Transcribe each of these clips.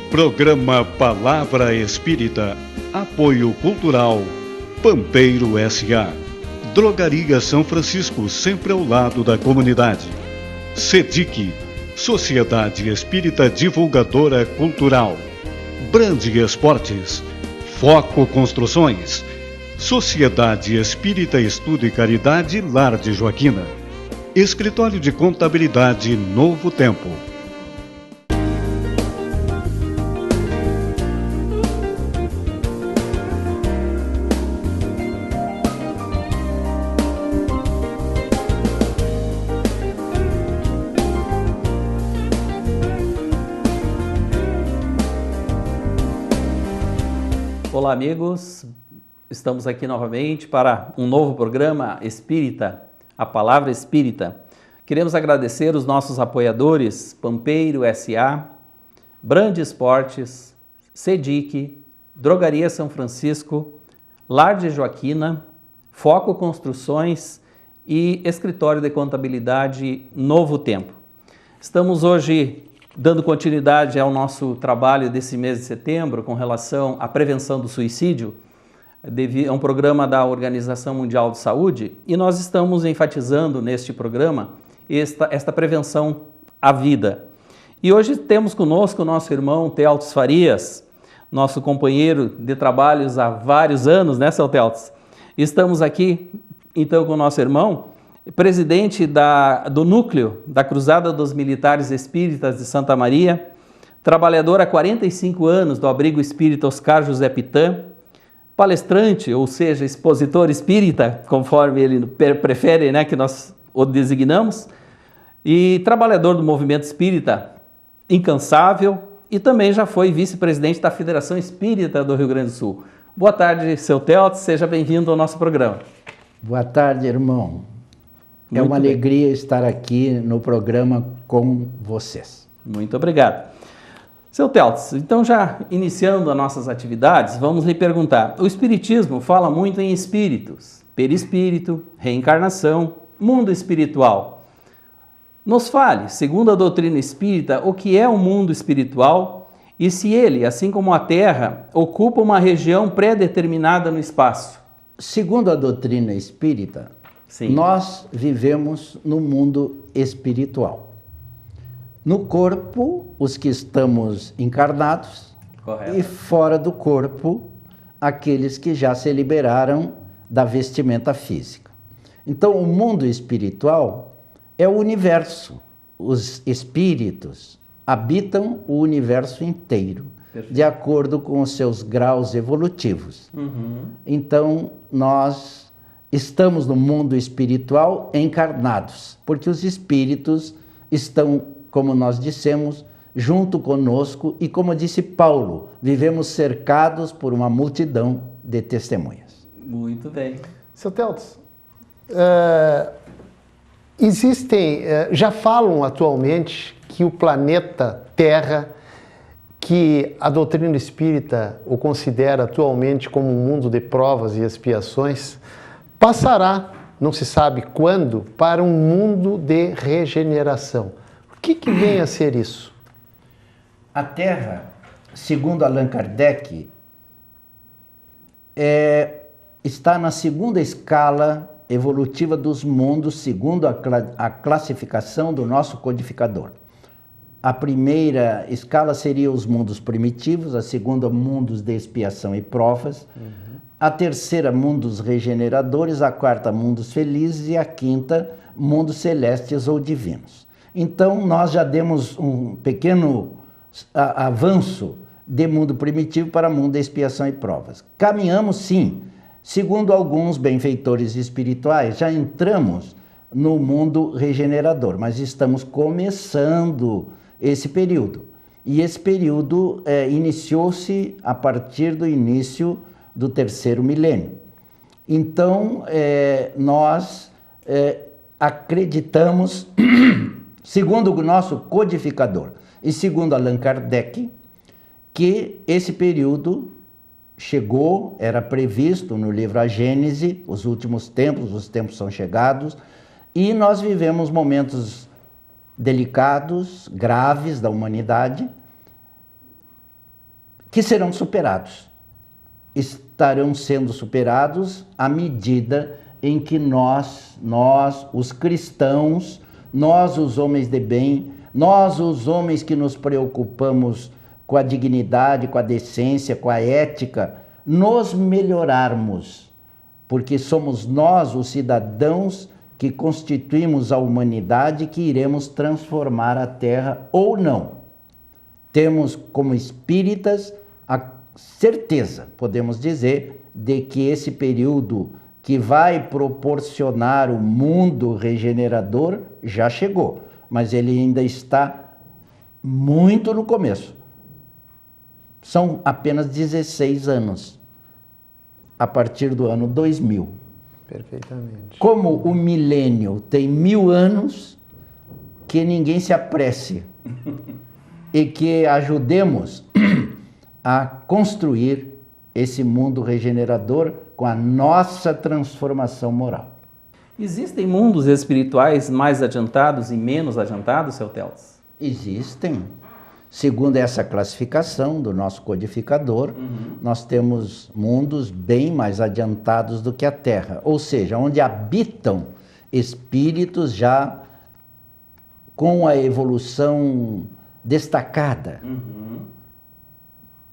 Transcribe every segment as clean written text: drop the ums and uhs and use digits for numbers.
Programa Palavra Espírita. Apoio Cultural Pampeiro S.A. Drogaria São Francisco, sempre ao lado da comunidade. SEDIC, Sociedade Espírita Divulgadora Cultural. Brande Esportes. Foco Construções. Sociedade Espírita Estudo e Caridade Lar de Joaquina. Escritório de Contabilidade Novo Tempo. Olá amigos, estamos aqui novamente para um novo programa Espírita, a Palavra Espírita. Queremos agradecer os nossos apoiadores, Pampeiro S.A., Brande Esportes, SEDIC, Drogaria São Francisco, Lar de Joaquina, Foco Construções e Escritório de Contabilidade Novo Tempo. Estamos hoje dando continuidade ao nosso trabalho desse mês de setembro com relação à prevenção do suicídio. É um programa da Organização Mundial de Saúde e nós estamos enfatizando neste programa esta prevenção à vida. E hoje temos conosco o nosso irmão Teótis Farias, nosso companheiro de trabalhos há vários anos, né, seu Teótis? Estamos aqui então com o nosso irmão, presidente do núcleo da Cruzada dos Militares Espíritas de Santa Maria, trabalhador há 45 anos do Abrigo Espírita Oscar José Pitã, palestrante, ou seja, expositor espírita, conforme ele prefere, né, que nós o designamos, e trabalhador do movimento espírita incansável e também já foi vice-presidente da Federação Espírita do Rio Grande do Sul. Boa tarde, seu Teótis, seja bem-vindo ao nosso programa. Boa tarde, irmão. É uma alegria estar aqui no programa com vocês. Muito obrigado. Seu Teótis, então já iniciando as nossas atividades, vamos lhe perguntar. O Espiritismo fala muito em espíritos, perispírito, reencarnação, mundo espiritual. Nos fale, segundo a doutrina espírita, o que é o mundo espiritual e se ele, assim como a Terra, ocupa uma região pré-determinada no espaço. Segundo a doutrina espírita, sim, nós vivemos no mundo espiritual. No corpo, os que estamos encarnados, correto, e fora do corpo, aqueles que já se liberaram da vestimenta física. Então, o mundo espiritual é o universo. Os espíritos habitam o universo inteiro, perfeito, de acordo com os seus graus evolutivos. Então, nós estamos no mundo espiritual encarnados, porque os espíritos estão, como nós dissemos, junto conosco e, como disse Paulo, vivemos cercados por uma multidão de testemunhas. Muito bem. Seu Teótis, já falam atualmente que o planeta Terra, que a doutrina espírita o considera atualmente como um mundo de provas e expiações, passará, não se sabe quando, para um mundo de regeneração. O que vem a ser isso? A Terra, segundo Allan Kardec, está na segunda escala evolutiva dos mundos, segundo a classificação do nosso codificador. A primeira escala seria os mundos primitivos, a segunda, mundos de expiação e provas, a terceira, mundos regeneradores, a quarta, mundos felizes e a quinta, mundos celestes ou divinos. Então, nós já demos um pequeno avanço de mundo primitivo para mundo de expiação e provas. Caminhamos, sim. Segundo alguns benfeitores espirituais, já entramos no mundo regenerador, mas estamos começando esse período. E esse período iniciou-se a partir do início do terceiro milênio. Então, nós acreditamos, segundo o nosso codificador e segundo Allan Kardec, que esse período chegou, era previsto no livro A Gênese, os últimos tempos, os tempos são chegados, e nós vivemos momentos delicados, graves da humanidade, que serão superados. Estarão sendo superados à medida em que nós, os cristãos, nós, os homens de bem, nós, os homens que nos preocupamos com a dignidade, com a decência, com a ética, nos melhorarmos, porque somos nós, os cidadãos, que constituímos a humanidade, que iremos transformar a Terra ou não. Temos, como espíritas, a certeza, podemos dizer, de que esse período que vai proporcionar o mundo regenerador já chegou, mas ele ainda está muito no começo. São apenas 16 anos, a partir do ano 2000. Perfeitamente. Como o milênio tem 1000 anos, que ninguém se apresse e que ajudemos a construir esse mundo regenerador com a nossa transformação moral. Existem mundos espirituais mais adiantados e menos adiantados, seu Teles? Existem. Segundo essa classificação do nosso codificador, nós temos mundos bem mais adiantados do que a Terra, ou seja, onde habitam espíritos já com a evolução destacada,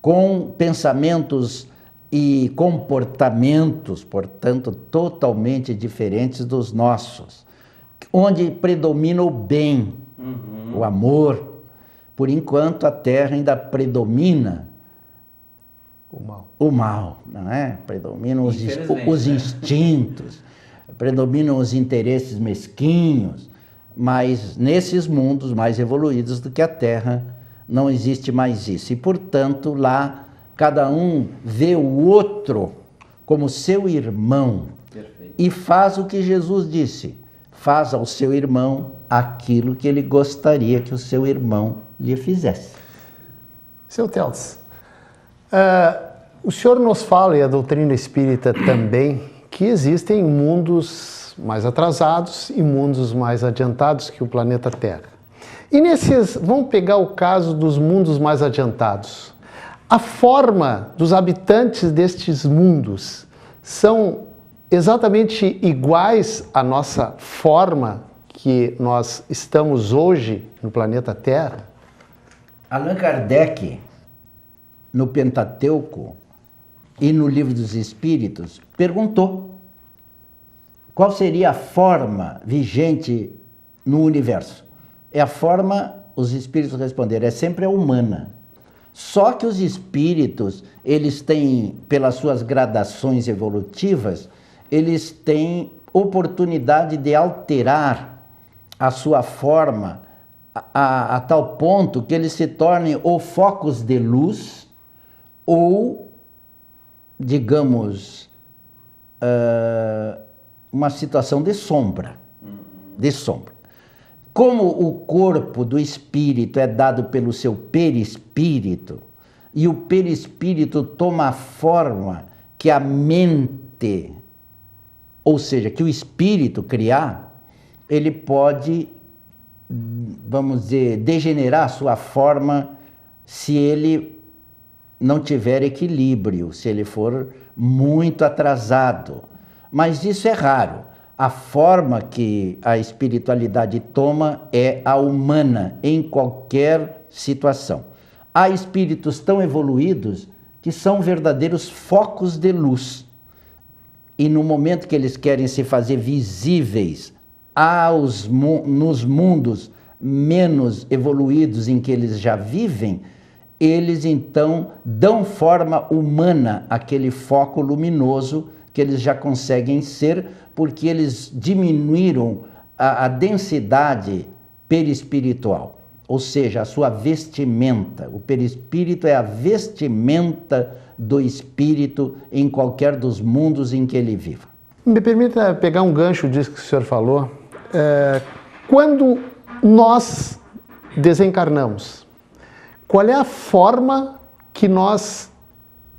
com pensamentos e comportamentos, portanto, totalmente diferentes dos nossos, onde predomina o bem, o amor. Por enquanto, a Terra ainda predomina o mal, não é? Predominam os instintos, predominam os interesses mesquinhos, mas nesses mundos mais evoluídos do que a Terra, não existe mais isso. E, portanto, lá, cada um vê o outro como seu irmão. Perfeito. E faz o que Jesus disse, faz ao seu irmão aquilo que ele gostaria que o seu irmão lhe fizesse. Seu Teles, o senhor nos fala, e a doutrina espírita também, que existem mundos mais atrasados e mundos mais adiantados que o planeta Terra. E vamos pegar o caso dos mundos mais adiantados. A forma dos habitantes destes mundos são exatamente iguais à nossa forma que nós estamos hoje no planeta Terra? Allan Kardec, no Pentateuco e no Livro dos Espíritos, perguntou qual seria a forma vigente no universo. É a forma, os espíritos responderam, é sempre a humana. Só que os espíritos, eles têm, pelas suas gradações evolutivas, eles têm oportunidade de alterar a sua forma a tal ponto que eles se tornem ou focos de luz ou, digamos, uma situação de sombra. Como o corpo do espírito é dado pelo seu perispírito, e o perispírito toma a forma que a mente, ou seja, que o espírito criar, ele pode, vamos dizer, degenerar a sua forma se ele não tiver equilíbrio, se ele for muito atrasado. Mas isso é raro. A forma que a espiritualidade toma é a humana, em qualquer situação. Há espíritos tão evoluídos que são verdadeiros focos de luz. E no momento que eles querem se fazer visíveis nos mundos menos evoluídos em que eles já vivem, eles então dão forma humana àquele foco luminoso que eles já conseguem ser, porque eles diminuíram a densidade perispiritual, ou seja, a sua vestimenta. O perispírito é a vestimenta do espírito em qualquer dos mundos em que ele viva. Me permita pegar um gancho disso que o senhor falou. Quando nós desencarnamos, qual é a forma que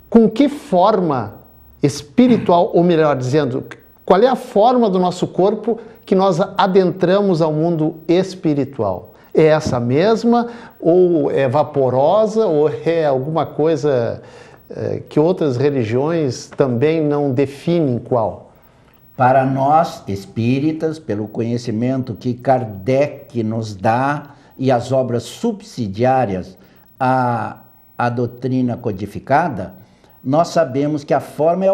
com que forma espiritual, ou melhor dizendo, qual é a forma do nosso corpo que nós adentramos ao mundo espiritual? é essa mesma, ou é vaporosa, ou é alguma coisa que outras religiões também não definem qual? Para nós, espíritas, pelo conhecimento que Kardec nos dá e as obras subsidiárias à doutrina codificada, nós sabemos que a forma é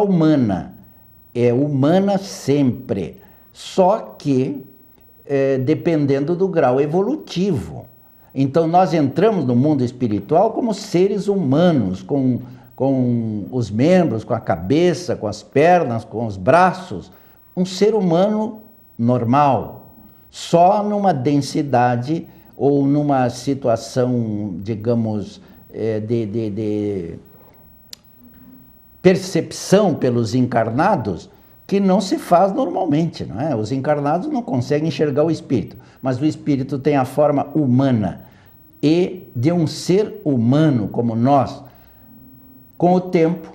humana sempre, só que dependendo do grau evolutivo. Então nós entramos no mundo espiritual como seres humanos, com os membros, com a cabeça, com as pernas, com os braços, um ser humano normal, só numa densidade ou numa situação, digamos, de percepção pelos encarnados que não se faz normalmente, não é? Os encarnados não conseguem enxergar o espírito, mas o espírito tem a forma humana e de um ser humano como nós. Com o tempo,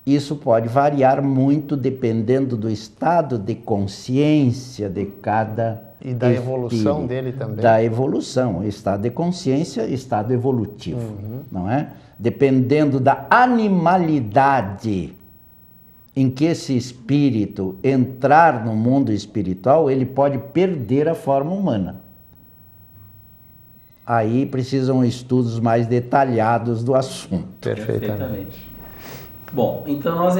isso pode variar muito dependendo do estado de consciência de cada e da evolução dele também. Da evolução, estado de consciência, estado evolutivo, não é? Dependendo da animalidade em que esse espírito entrar no mundo espiritual, ele pode perder a forma humana. Aí precisam estudos mais detalhados do assunto. Perfeitamente. Bom, então nós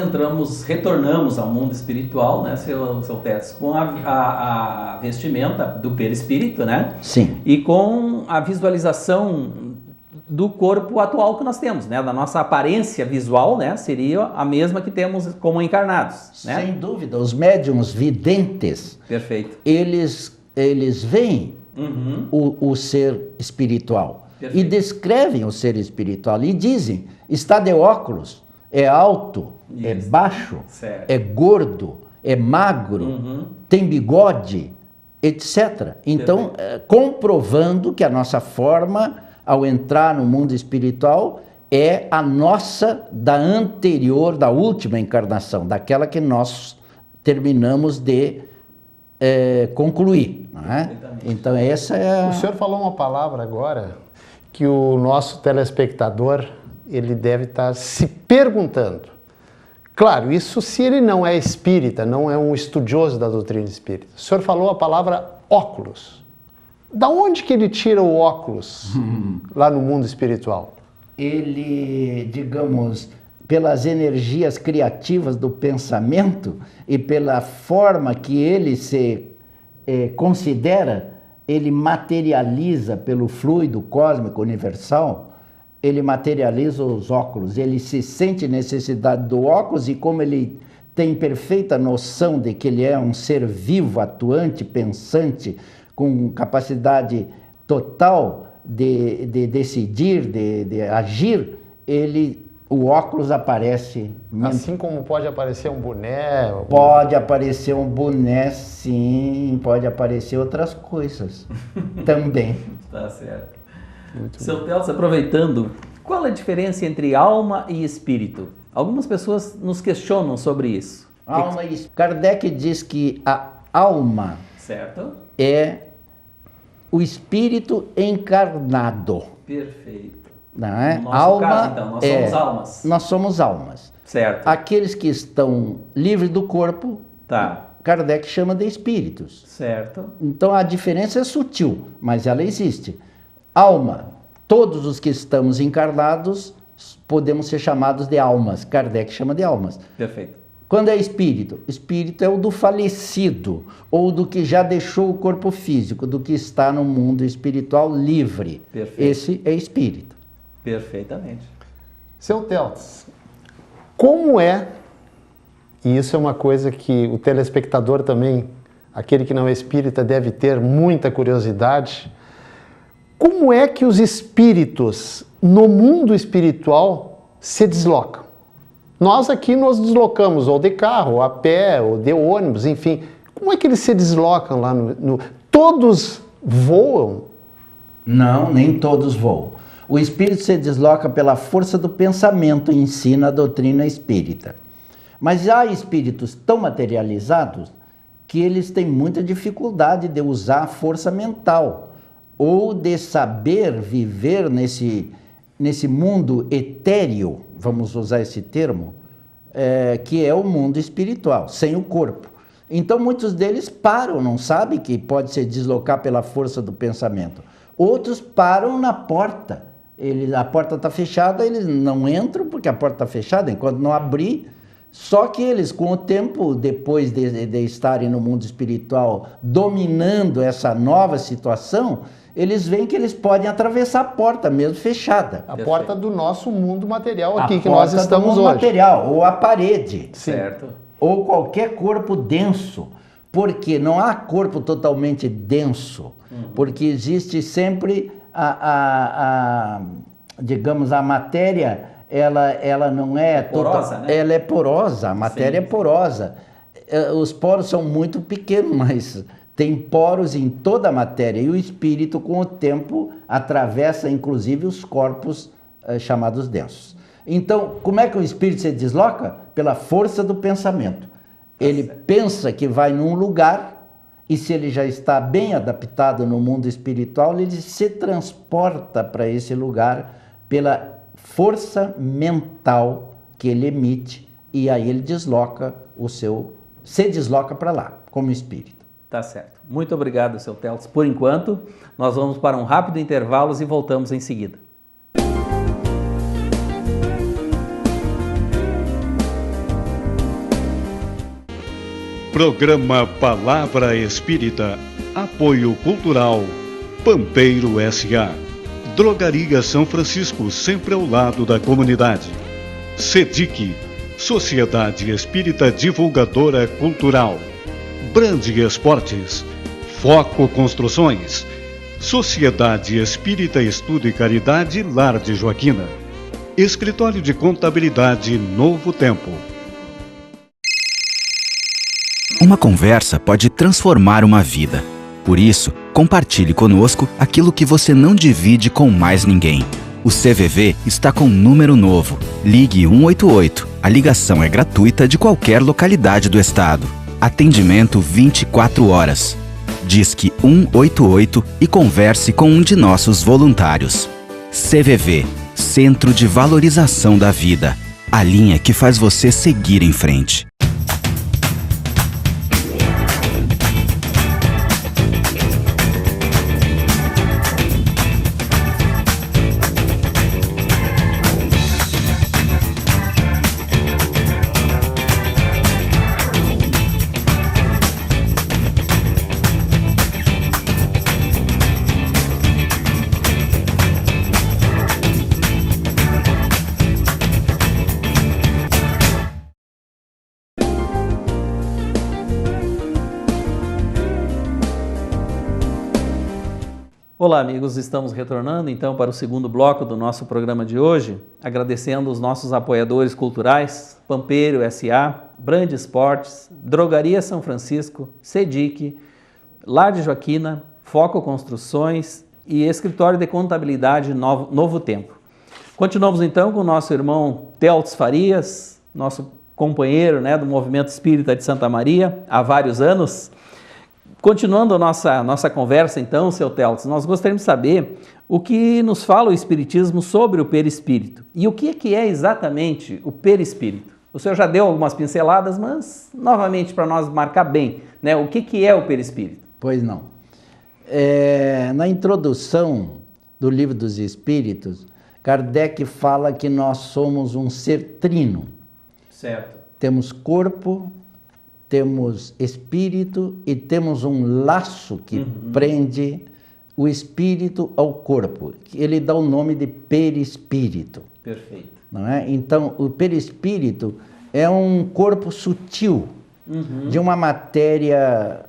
retornamos ao mundo espiritual, né, seu Tétis, com a vestimenta do perispírito, né? Sim. E com a visualização do corpo atual que nós temos, né? Da nossa aparência visual, né? Seria a mesma que temos como encarnados, né? Sem dúvida, os médiuns videntes, perfeito, eles veem o ser espiritual. Perfeito. E descrevem o ser espiritual e dizem, está de óculos, é alto, isso, é baixo, certo, é gordo, é magro, tem bigode, etc. Então, comprovando que a nossa forma, ao entrar no mundo espiritual, é a nossa da anterior, da última encarnação, daquela que nós terminamos de concluir. Não é? Então, essa é... O senhor falou uma palavra agora que o nosso telespectador, ele deve estar se perguntando. Claro, isso se ele não é espírita, não é um estudioso da doutrina espírita. O senhor falou a palavra óculos. Da onde que ele tira o óculos lá no mundo espiritual? Ele, digamos, pelas energias criativas do pensamento e pela forma que ele se considera, ele materializa pelo fluido cósmico universal, ele materializa os óculos, ele se sente necessidade do óculos e como ele tem perfeita noção de que ele é um ser vivo, atuante, pensante, com capacidade total de decidir, de agir, o óculos aparece. Assim como pode aparecer um boné? Pode aparecer um boné, sim, pode aparecer outras coisas também. Tá certo. Seu Tétis, aproveitando, qual a diferença entre alma e espírito? Algumas pessoas nos questionam sobre isso. Alma e espírito. Kardec diz que a alma, certo, é o espírito encarnado. Perfeito. Não é? No nosso caso, então, nós somos almas. Nós somos almas. Certo. Aqueles que estão livres do corpo, tá, Kardec chama de espíritos. Certo. Então a diferença é sutil, mas ela existe. Alma, todos os que estamos encarnados podemos ser chamados de almas. Kardec chama de almas. Perfeito. Quando é espírito? Espírito é o do falecido, ou do que já deixou o corpo físico, do que está no mundo espiritual livre. Perfeito. Esse é espírito. Perfeitamente. Seu Tétis, como é, e isso é uma coisa que o telespectador também, aquele que não é espírita, deve ter muita curiosidade, como é que os espíritos no mundo espiritual se deslocam? Nós aqui nos deslocamos ou de carro, ou a pé, ou de ônibus, enfim. Como é que eles se deslocam lá Todos voam? Não, nem todos voam. O espírito se desloca pela força do pensamento, ensina a doutrina espírita. Mas há espíritos tão materializados que eles têm muita dificuldade de usar a força mental. ou de saber viver nesse mundo etéreo, vamos usar esse termo, que é o mundo espiritual, sem o corpo. Então muitos deles param, não sabem que pode se deslocar pela força do pensamento. Outros param na porta. A porta está fechada, eles não entram porque a porta está fechada, enquanto não abrir. Só que eles, com o tempo, depois de estarem no mundo espiritual, dominando essa nova situação, eles veem que eles podem atravessar a porta, mesmo fechada. A porta do nosso mundo material aqui, a que nós estamos do mundo hoje. material, ou a parede. Certo. Ou qualquer corpo denso. Porque não há corpo totalmente denso. Porque existe sempre digamos, a matéria... Ela não é porosa, né? Ela é porosa, a matéria é porosa. Os poros são muito pequenos, mas tem poros em toda a matéria. E o espírito, com o tempo, atravessa inclusive os corpos chamados densos. Então, como é que o espírito se desloca? Pela força do pensamento. Ele pensa que vai num lugar, e se ele já está bem adaptado no mundo espiritual, ele se transporta para esse lugar pela força mental que ele emite, e aí ele se desloca para lá, como espírito. Tá certo. Muito obrigado, seu Teltz. Por enquanto, nós vamos para um rápido intervalo e voltamos em seguida. Programa Palavra Espírita. Apoio Cultural Pampeiro S.A. Drogaria São Francisco, sempre ao lado da comunidade. SEDIC, Sociedade Espírita Divulgadora Cultural. Brande Esportes, Foco Construções, Sociedade Espírita Estudo e Caridade Lar de Joaquina. Escritório de Contabilidade Novo Tempo. Uma conversa pode transformar uma vida. Por isso, compartilhe conosco aquilo que você não divide com mais ninguém. O CVV está com um número novo. Ligue 188. A ligação é gratuita de qualquer localidade do estado. Atendimento 24 horas. Disque 188 e converse com um de nossos voluntários. CVV, Centro de Valorização da Vida. A linha que faz você seguir em frente. Olá, amigos, estamos retornando então para o segundo bloco do nosso programa de hoje, agradecendo os nossos apoiadores culturais, Pampeiro S.A., Brande Esportes, Drogaria São Francisco, SEDIC, Lar de Joaquina, Foco Construções e Escritório de Contabilidade Novo Tempo. Continuamos então com o nosso irmão Teltz Farias, nosso companheiro, do Movimento Espírita de Santa Maria há vários anos. Continuando a nossa conversa, então, seu Teltz, nós gostaríamos de saber o que nos fala o Espiritismo sobre o perispírito e o que é exatamente o perispírito. O senhor já deu algumas pinceladas, mas, novamente, para nós marcar bem, o que é o perispírito? Pois não. Na introdução do Livro dos Espíritos, Kardec fala que nós somos um ser trino. Certo. Temos corpo, temos espírito e temos um laço que prende o espírito ao corpo. Ele dá o nome de perispírito. Perfeito. Não é? Então, o perispírito é um corpo sutil de uma matéria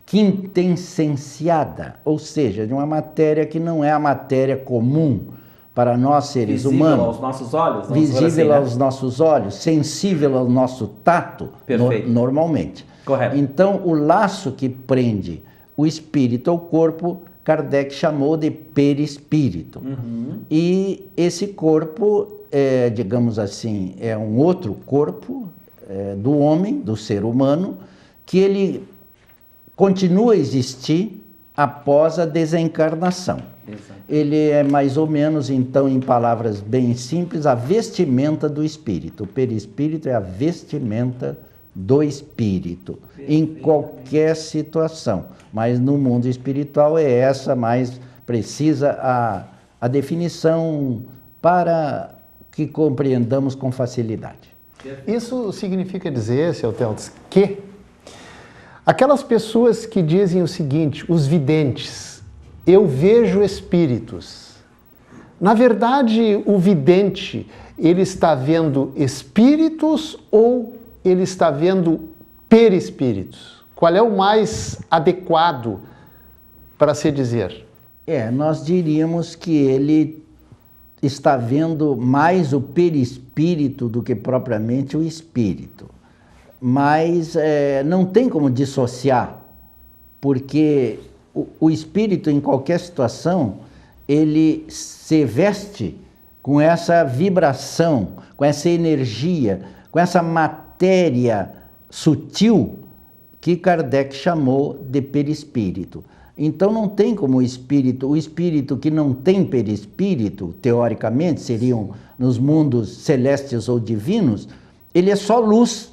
quintessenciada, ou seja, de uma matéria que não é a matéria comum para nós seres humanos. Visível aos nossos olhos? Visível aos nossos olhos, sensível ao nosso tato, normalmente. Correto. Então, o laço que prende o espírito ao corpo, Kardec chamou de perispírito. E esse corpo, digamos assim, é um outro corpo do homem, do ser humano, que ele continua a existir, após a desencarnação. Exato. Ele é mais ou menos, então, em palavras bem simples, a vestimenta do espírito. O perispírito é a vestimenta do espírito, em qualquer situação. Mas no mundo espiritual é essa mais precisa a definição para que compreendamos com facilidade. Isso significa dizer, seu Teldes, que aquelas pessoas que dizem o seguinte, os videntes, eu vejo espíritos. Na verdade, o vidente, ele está vendo espíritos ou ele está vendo perispíritos? Qual é o mais adequado para se dizer? Nós diríamos que ele está vendo mais o perispírito do que propriamente o espírito. Mas não tem como dissociar, porque o espírito, em qualquer situação, ele se veste com essa vibração, com essa energia, com essa matéria sutil que Kardec chamou de perispírito. Então não tem como o espírito que não tem perispírito, teoricamente, seriam nos mundos celestes ou divinos, ele é só luz.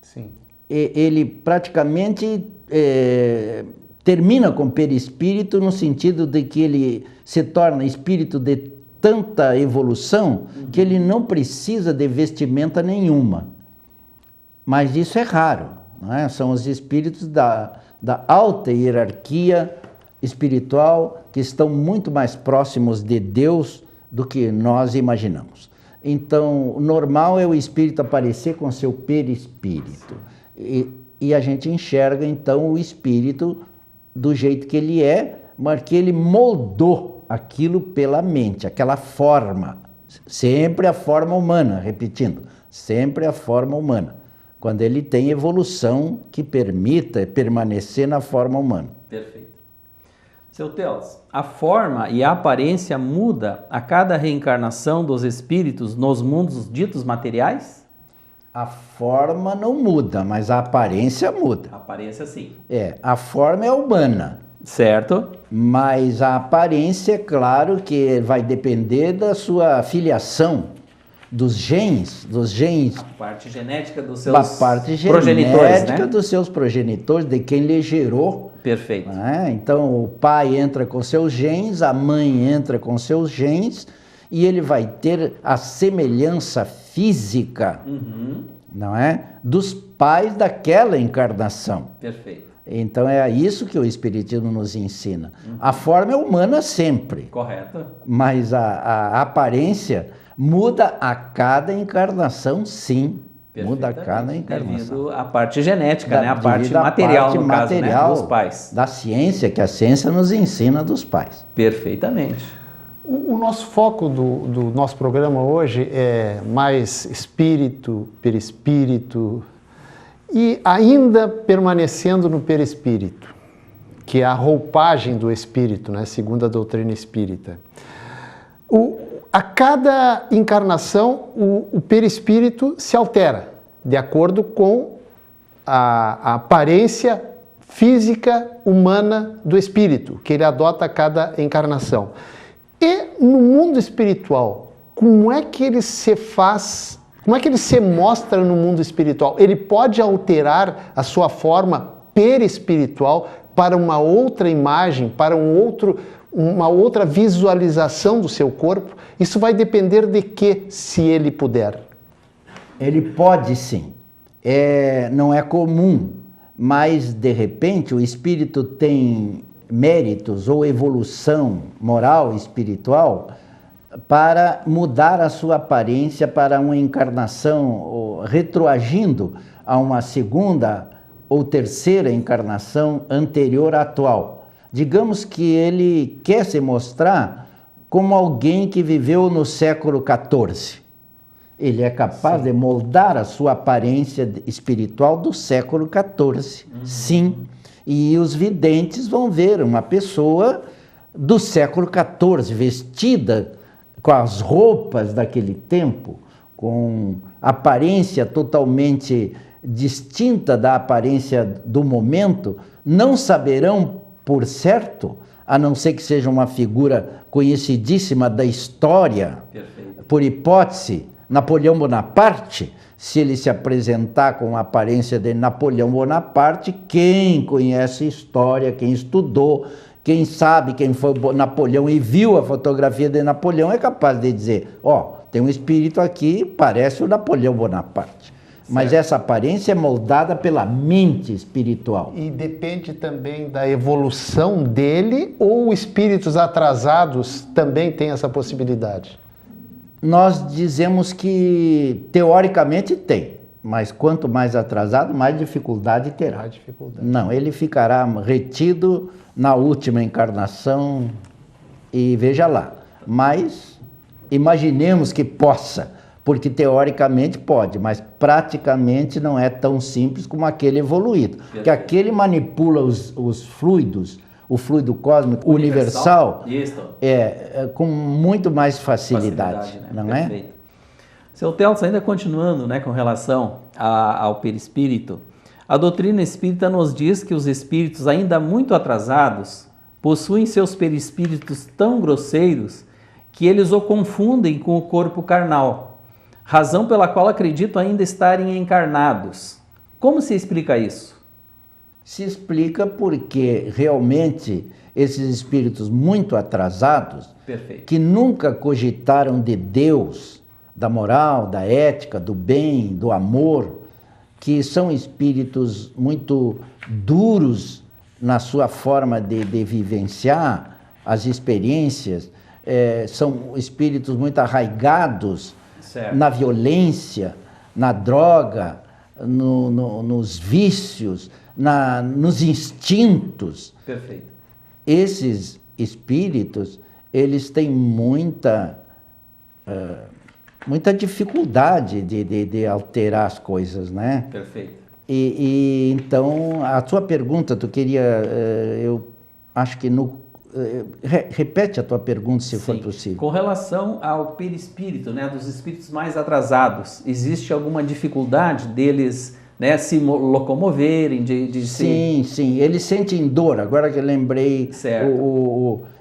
Sim. Ele praticamente termina com perispírito no sentido de que ele se torna espírito de tanta evolução que ele não precisa de vestimenta nenhuma. Mas isso é raro, não é? São os espíritos da alta hierarquia espiritual que estão muito mais próximos de Deus do que nós imaginamos. Então, o normal é o espírito aparecer com seu perispírito. E a gente enxerga, então, o espírito do jeito que ele é, mas que ele moldou aquilo pela mente, aquela forma. Sempre a forma humana, repetindo, sempre a forma humana. Quando ele tem evolução que permita permanecer na forma humana. Perfeito. Seu Teos, a forma e a aparência muda a cada reencarnação dos espíritos nos mundos ditos materiais? A forma não muda, mas a aparência muda. A aparência sim. A forma é humana. Certo. Mas a aparência, é claro que vai depender da sua filiação, dos genes. A parte genética dos da seus parte progenitores, genética, né? dos seus progenitores, de quem lhe gerou. Perfeito. Então, o pai entra com seus genes, a mãe entra com seus genes, e ele vai ter a semelhança física, não é? Dos pais daquela encarnação. Perfeito. Então, é isso que o Espiritismo nos ensina. A forma é humana sempre. Correto. Mas a aparência muda a cada encarnação, sim. Muda a cada encarnação. Devido à parte genética, né? A parte material, no caso, né? Dos pais. Da ciência, que a ciência nos ensina dos pais. Perfeitamente. O nosso foco do nosso programa hoje é mais espírito, perispírito, e ainda permanecendo no perispírito, que é a roupagem do espírito, né? Segundo a doutrina espírita. A cada encarnação, o perispírito se altera, de acordo com a aparência física humana do espírito, que ele adota a cada encarnação. E no mundo espiritual, como é que ele se faz, como é que ele se mostra no mundo espiritual? Ele pode alterar a sua forma perispiritual para uma outra imagem, para uma outra visualização do seu corpo? Isso vai depender de que, se ele puder? Ele pode sim. Não é comum, mas de repente o espírito tem méritos ou evolução moral, espiritual, para mudar a sua aparência para uma encarnação, retroagindo a uma segunda ou terceira encarnação anterior à atual. Digamos que ele quer se mostrar como alguém que viveu no século XIV. Ele é capaz de moldar a sua aparência espiritual do século XIV. Sim. E os videntes vão ver uma pessoa do século XIV, vestida com as roupas daquele tempo, com aparência totalmente distinta da aparência do momento, não saberão por certo, a não ser que seja uma figura conhecidíssima da história, Perfeito. por hipótese, Napoleão Bonaparte. Se ele se apresentar com a aparência de Napoleão Bonaparte, quem conhece história, quem estudou, quem sabe quem foi Napoleão e viu a fotografia de Napoleão é capaz de dizer, tem um espírito aqui, parece o Napoleão Bonaparte. Mas essa aparência é moldada pela mente espiritual. E depende também da evolução dele, ou espíritos atrasados também têm essa possibilidade? Nós dizemos que teoricamente tem, mas quanto mais atrasado, mais dificuldade terá. Mais dificuldade. Não, ele ficará retido na última encarnação e veja lá. Mas imaginemos que possa, porque teoricamente pode, mas praticamente não é tão simples como aquele evoluído. Porque aquele manipula os fluidos, o fluido cósmico universal com muito mais facilidade, né? não Perfeito. Seu Telos, ainda continuando, né, com relação ao perispírito, a doutrina espírita nos diz que os espíritos ainda muito atrasados possuem seus perispíritos tão grosseiros que eles o confundem com o corpo carnal, razão pela qual acreditam ainda estarem encarnados. Como se explica isso? Se explica porque realmente esses espíritos muito atrasados, Perfeito. que nunca cogitaram de Deus, da moral, da ética, do bem, do amor, que são espíritos muito duros na sua forma de vivenciar as experiências, são espíritos muito arraigados na violência, na droga, nos vícios, nos instintos. Perfeito. Esses espíritos, eles têm muita dificuldade de alterar as coisas, né? Perfeito. E então, a tua pergunta, tu queria, eu acho que repete a tua pergunta, se for possível. Com relação ao perispírito, né, dos espíritos mais atrasados, existe alguma dificuldade deles, né, se locomoverem? Sim, eles sentem dor, agora que eu lembrei,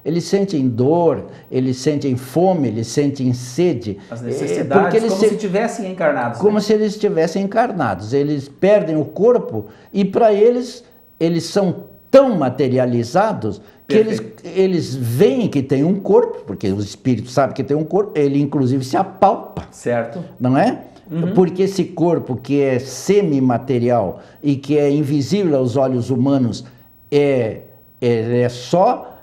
eles sentem dor, eles sentem fome, eles sentem sede. As necessidades, como se estivessem encarnados. Como se eles estivessem encarnados, eles perdem o corpo e para eles são tão materializados que eles veem que tem um corpo, porque o espírito sabe que tem um corpo, ele inclusive se apalpa. Certo. Não é? Porque esse corpo que é semimaterial e que é invisível aos olhos humanos é só,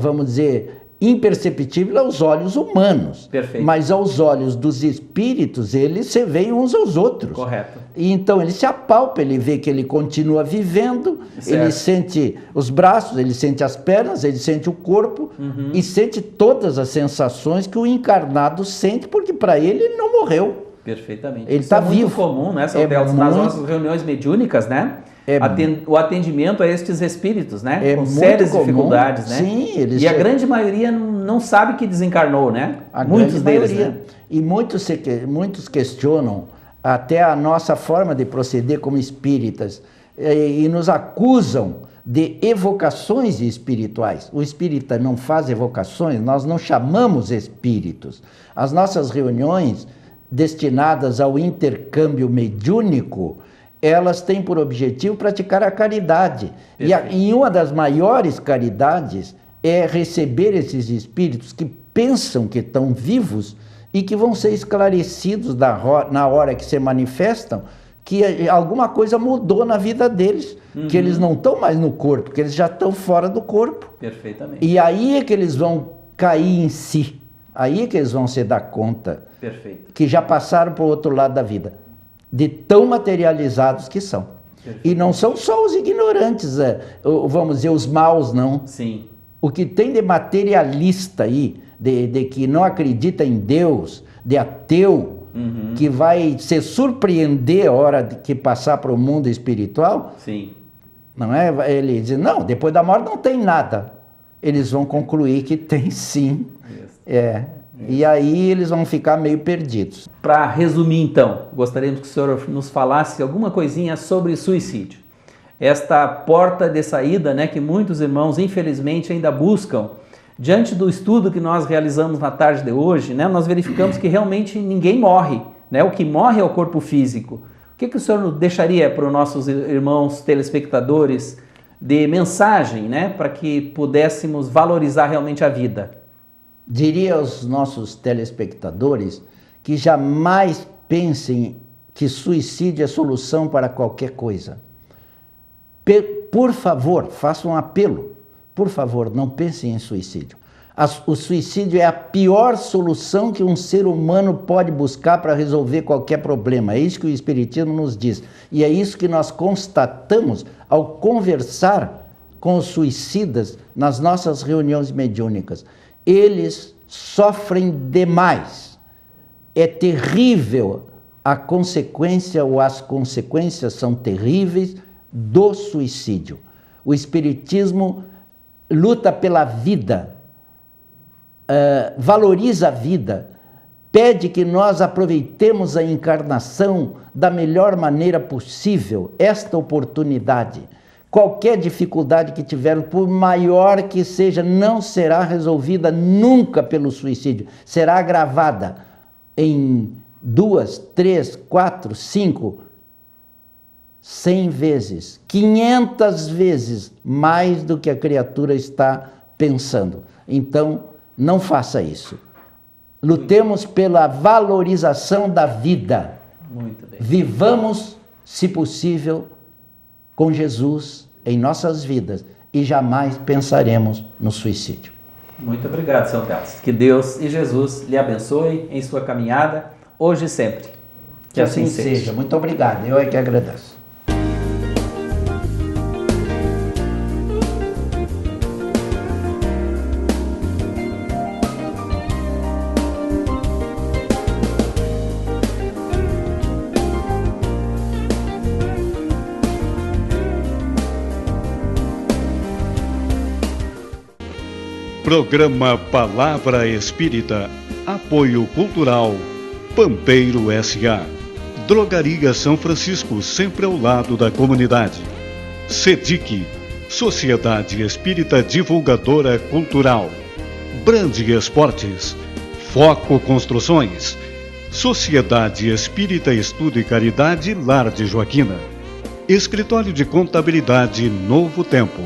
vamos dizer, imperceptível aos olhos humanos. Perfeito. Mas aos olhos dos espíritos, eles se veem uns aos outros. Correto. E então ele se apalpa, ele vê que ele continua vivendo, ele sente os braços, ele sente as pernas, ele sente o corpo e sente todas as sensações que o encarnado sente, porque para ele não morreu. Perfeitamente. Ele está vivo. É muito comum, né, São Telos? Nas nossas reuniões mediúnicas, né? O atendimento a estes espíritos, né? Com sérias dificuldades, né? Sim, a grande maioria não sabe que desencarnou, né? Muitos deles, né? E muitos questionam até a nossa forma de proceder como espíritas e nos acusam de evocações espirituais. O espírita não faz evocações, nós não chamamos espíritos. As nossas reuniões destinadas ao intercâmbio mediúnico, elas têm por objetivo praticar a caridade. E uma das maiores caridades é receber esses espíritos que pensam que estão vivos e que vão ser esclarecidos na hora que se manifestam, que alguma coisa mudou na vida deles, que eles não estão mais no corpo, que eles já estão fora do corpo. Perfeitamente. E aí é que eles vão cair em si, aí é que eles vão se dar conta que já passaram para o outro lado da vida, de tão materializados que são. E não são só os ignorantes, vamos dizer, os maus, não. Sim. O que tem de materialista aí, de que não acredita em Deus, de ateu, que vai se surpreender a hora de que passar para o mundo espiritual, não é? Ele diz, não, depois da morte não tem nada. Eles vão concluir que tem sim. E aí eles vão ficar meio perdidos. Para resumir então, gostaríamos que o senhor nos falasse alguma coisinha sobre suicídio. esta porta de saída, né, que muitos irmãos, infelizmente, ainda buscam. Diante do estudo que nós realizamos na tarde de hoje, né, nós verificamos que realmente ninguém morre, né? O que morre é o corpo físico. O que o senhor deixaria para os nossos irmãos telespectadores de mensagem, né, para que pudéssemos valorizar realmente a vida? Diria aos nossos telespectadores que jamais pensem que suicídio é solução para qualquer coisa. Por favor, faço um apelo. Por favor, não pensem em suicídio. O suicídio é a pior solução que um ser humano pode buscar para resolver qualquer problema. É isso que o Espiritismo nos diz. E é isso que nós constatamos ao conversar com os suicidas nas nossas reuniões mediúnicas. Eles sofrem demais. É terrível a consequência, ou as consequências são terríveis do suicídio. O Espiritismo luta pela vida, valoriza a vida, pede que nós aproveitemos a encarnação da melhor maneira possível, esta oportunidade. Qualquer dificuldade que tiver, por maior que seja, não será resolvida nunca pelo suicídio, será agravada em 2, 3, 4, 5, 100 vezes, 500 vezes mais do que a criatura está pensando. Então, não faça isso. Lutemos pela valorização da vida. Muito bem. Vivamos, se possível, com Jesus em nossas vidas e jamais pensaremos no suicídio. Muito obrigado, São Teles. Que Deus e Jesus lhe abençoe em sua caminhada, hoje e sempre. Que assim seja. Muito obrigado. Eu é que agradeço. Programa Palavra Espírita, apoio cultural, Pampeiro S.A. Drogaria São Francisco, sempre ao lado da comunidade. SEDIC, Sociedade Espírita Divulgadora Cultural. Brande Esportes, Foco Construções, Sociedade Espírita Estudo e Caridade Lar de Joaquina. Escritório de Contabilidade Novo Tempo.